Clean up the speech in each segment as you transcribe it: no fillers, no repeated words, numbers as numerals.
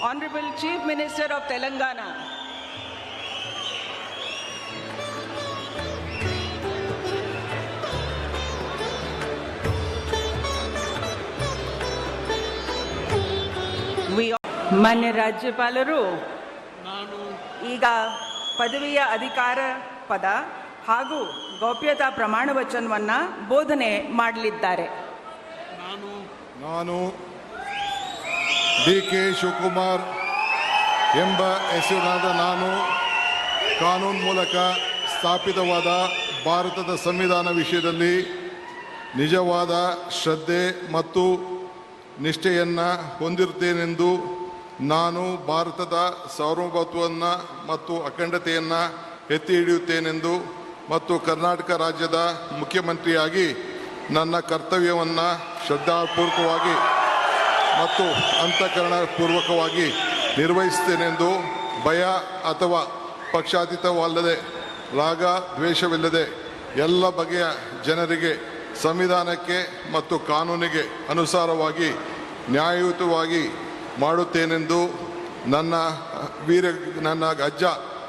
Honorable Chief Minister of Telangana. ಮಾನ್ಯ ರಾಜ್ಯಪಾಲರು ಈಗ ಪದವಿಯ ಅಧಿಕಾರ ಪದ ಹಾಗೂ ಗೌಪ್ಯತಾ ಪ್ರಮಾಣ ವಚನವನ್ನು ಬೋಧನೆ ಮಾಡಲಿದ್ದಾರೆ. ನಾನು ಡಿ.ಕೆ. ಶಿವಕುಮಾರ್ ಎಂಬ ಹೆಸರಿನಾದ ನಾನು ಕಾನೂನು ಮೂಲಕ ಸ್ಥಾಪಿತವಾದ ಭಾರತದ ಸಂವಿಧಾನ ವಿಷಯದಲ್ಲಿ ನಿಜವಾದ ಶ್ರದ್ಧೆ ಮತ್ತು ನಿಷ್ಠೆಯನ್ನು ಹೊಂದಿರುತ್ತೇನೆಂದು ನಾನು ಭಾರತದ ಸಾರ್ವಭೌಮತ್ವವನ್ನು ಮತ್ತು ಅಖಂಡತೆಯನ್ನು ಎತ್ತಿ ಹಿಡಿಯುತ್ತೇನೆಂದು ಮತ್ತು ಕರ್ನಾಟಕ ರಾಜ್ಯದ ಮುಖ್ಯಮಂತ್ರಿಯಾಗಿ ನನ್ನ ಕರ್ತವ್ಯವನ್ನು ಶ್ರದ್ಧಾಪೂರ್ವಕವಾಗಿ ಮತ್ತು ಅಂತಃಕರಣಪೂರ್ವಕವಾಗಿ ನಿರ್ವಹಿಸುತ್ತೇನೆಂದು ಭಯ ಅಥವಾ ಪಕ್ಷಾತೀತವಲ್ಲದೆ ರಾಗ ದ್ವೇಷವಿಲ್ಲದೆ ಎಲ್ಲ ಬಗೆಯ ಜನರಿಗೆ ಸಂವಿಧಾನಕ್ಕೆ ಮತ್ತು ಕಾನೂನಿಗೆ ಅನುಸಾರವಾಗಿ ನ್ಯಾಯಯುತವಾಗಿ ಮಾಡುತ್ತೇನೆಂದು ನನ್ನ ಅಜ್ಜ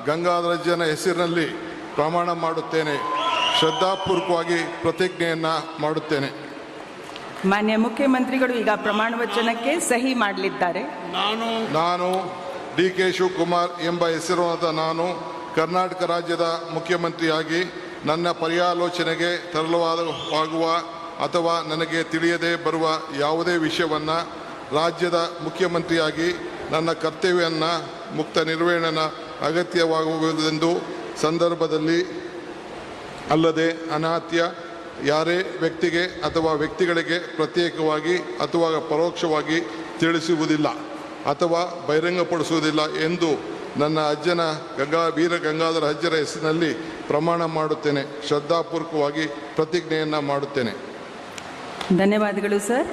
ಗಂಗಾಧರಜ್ಜನ ಹೆಸರಿನಲ್ಲಿ ಪ್ರಮಾಣ ಮಾಡುತ್ತೇನೆ. ಶ್ರದ್ಧಾಪೂರ್ವಕವಾಗಿ ಪ್ರತಿಜ್ಞೆಯನ್ನು ಮಾಡುತ್ತೇನೆ. ಮಾನ್ಯ ಮುಖ್ಯಮಂತ್ರಿಗಳು ಈಗ ಪ್ರಮಾಣ ವಚನಕ್ಕೆ ಸಹಿ ಮಾಡಲಿದ್ದಾರೆ. ನಾನು ಡಿ.ಕೆ. ಶಿವಕುಮಾರ್ ಎಂಬ ಹೆಸರಾದ ನಾನು ಕರ್ನಾಟಕ ರಾಜ್ಯದ ಮುಖ್ಯಮಂತ್ರಿಯಾಗಿ ನನ್ನ ಪರ್ಯಾಲೋಚನೆಗೆ ತರಲಾಗುವ ಅಥವಾ ನನಗೆ ತಿಳಿಯದೇ ಬರುವ ಯಾವುದೇ ವಿಷಯವನ್ನು ರಾಜ್ಯದ ಮುಖ್ಯಮಂತ್ರಿಯಾಗಿ ನನ್ನ ಕರ್ತವ್ಯವನ್ನು ಮುಕ್ತ ನಿರ್ವಹಣೆ ಅಗತ್ಯವಾಗುವುದೆಂದು ಸಂದರ್ಭದಲ್ಲಿ ಅಲ್ಲದೆ ಅನಾತ್ಯ ಯಾರೇ ವ್ಯಕ್ತಿಗೆ ಅಥವಾ ವ್ಯಕ್ತಿಗಳಿಗೆ ಪ್ರತ್ಯೇಕವಾಗಿ ಅಥವಾ ಪರೋಕ್ಷವಾಗಿ ತಿಳಿಸುವುದಿಲ್ಲ ಅಥವಾ ಬಹಿರಂಗಪಡಿಸುವುದಿಲ್ಲ ಎಂದು ನನ್ನ ಅಜ್ಜನ ವೀರ ಗಂಗಾಧರ ಅಜ್ಜರ ಹೆಸರಿನಲ್ಲಿ ಪ್ರಮಾಣ ಮಾಡುತ್ತೇನೆ. ಶ್ರದ್ಧಾಪೂರ್ವಕವಾಗಿ ಪ್ರತಿಜ್ಞೆಯನ್ನು ಮಾಡುತ್ತೇನೆ. ಧನ್ಯವಾದಗಳು ಸರ್.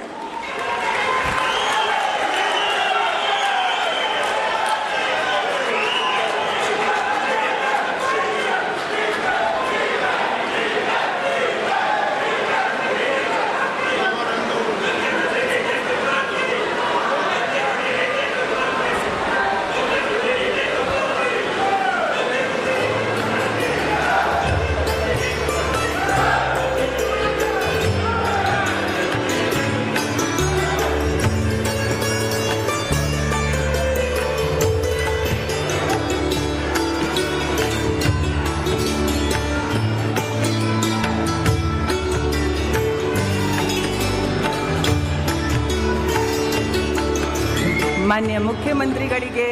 ಮಾನ್ಯ ಮುಖ್ಯಮಂತ್ರಿಗಳಿಗೆ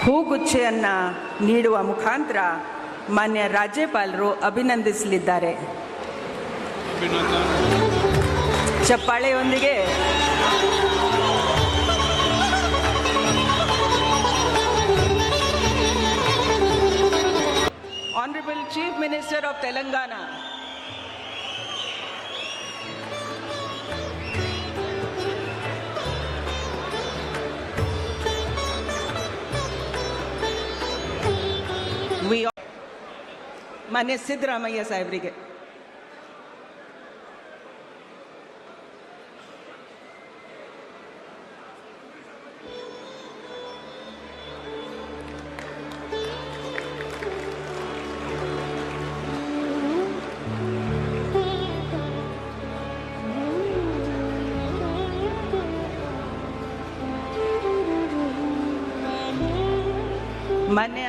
ಹೂಗುಚ್ಛೆಯನ್ನು ನೀಡುವ ಮುಖಾಂತರ ಮಾನ್ಯ ರಾಜ್ಯಪಾಲರು ಅಭಿನಂದಿಸಲಿದ್ದಾರೆ. ಚಪ್ಪಾಳೆಯೊಂದಿಗೆ Honorable Chief Minister of Telangana. ಮಾನ್ಯ ಸಿದ್ದರಾಮಯ್ಯ ಸಾಹೇಬರಿಗೆ. ಮಾನ್ಯ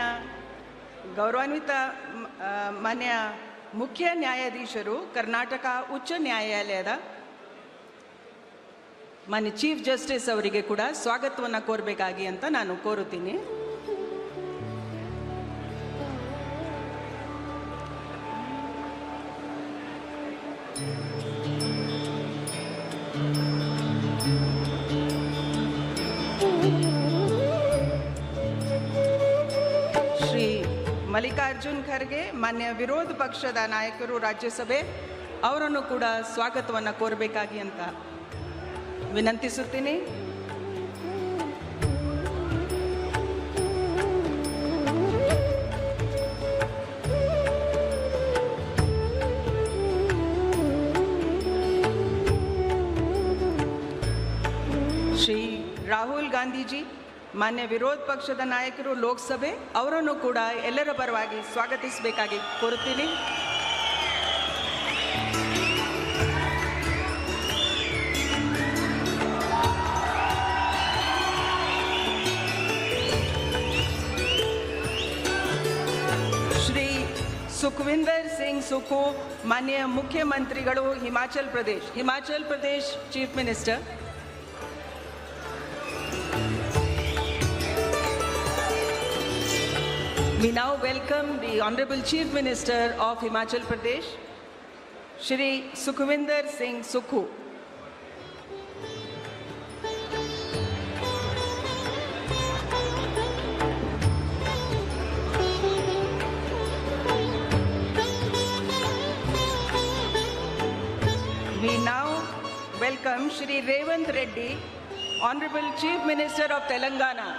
ಗೌರವಾನ್ವಿತ ಮಾನ್ಯ ಮುಖ್ಯ ನ್ಯಾಯಾಧೀಶರು ಕರ್ನಾಟಕ ಉಚ್ಚ ನ್ಯಾಯಾಲಯದ ಮಾನ್ಯ ಚೀಫ್ ಜಸ್ಟಿಸ್ ಅವರಿಗೆ ಕೂಡ ಸ್ವಾಗತವನ್ನು ಕೋರಬೇಕಾಗಿ ಅಂತ ನಾನು ಕೋರುತ್ತೀನಿ. ಮಲ್ಲಿಕಾರ್ಜುನ್ ಖರ್ಗೆ ಮಾನ್ಯ ವಿರೋಧ ಪಕ್ಷದ ನಾಯಕರು ರಾಜ್ಯಸಭೆ ಅವರನ್ನು ಕೂಡ ಸ್ವಾಗತವನ್ನು ಕೋರಬೇಕಾಗಿ ಅಂತ ವಿನಂತಿಸುತ್ತೀನಿ. ಶ್ರೀ ರಾಹುಲ್ ಗಾಂಧೀಜಿ ಮಾನ್ಯ ವಿರೋಧ ಪಕ್ಷದ ನಾಯಕರು ಲೋಕಸಭೆ ಅವರನ್ನು ಕೂಡ ಎಲ್ಲರ ಪರವಾಗಿ ಸ್ವಾಗತಿಸಬೇಕಾಗಿ ಕೋರುತ್ತೀನಿ. ಶ್ರೀ ಸುಖವಿಂದರ್ ಸಿಂಗ್ ಸುಖು, ಮಾನ್ಯ ಮುಖ್ಯಮಂತ್ರಿಗಳು Himachal Pradesh chief minister. We now welcome the Honorable Chief Minister of Himachal Pradesh, Shri Sukhvinder Singh Sukhu. We now welcome Shri Revant Reddy, Honorable Chief Minister of Telangana.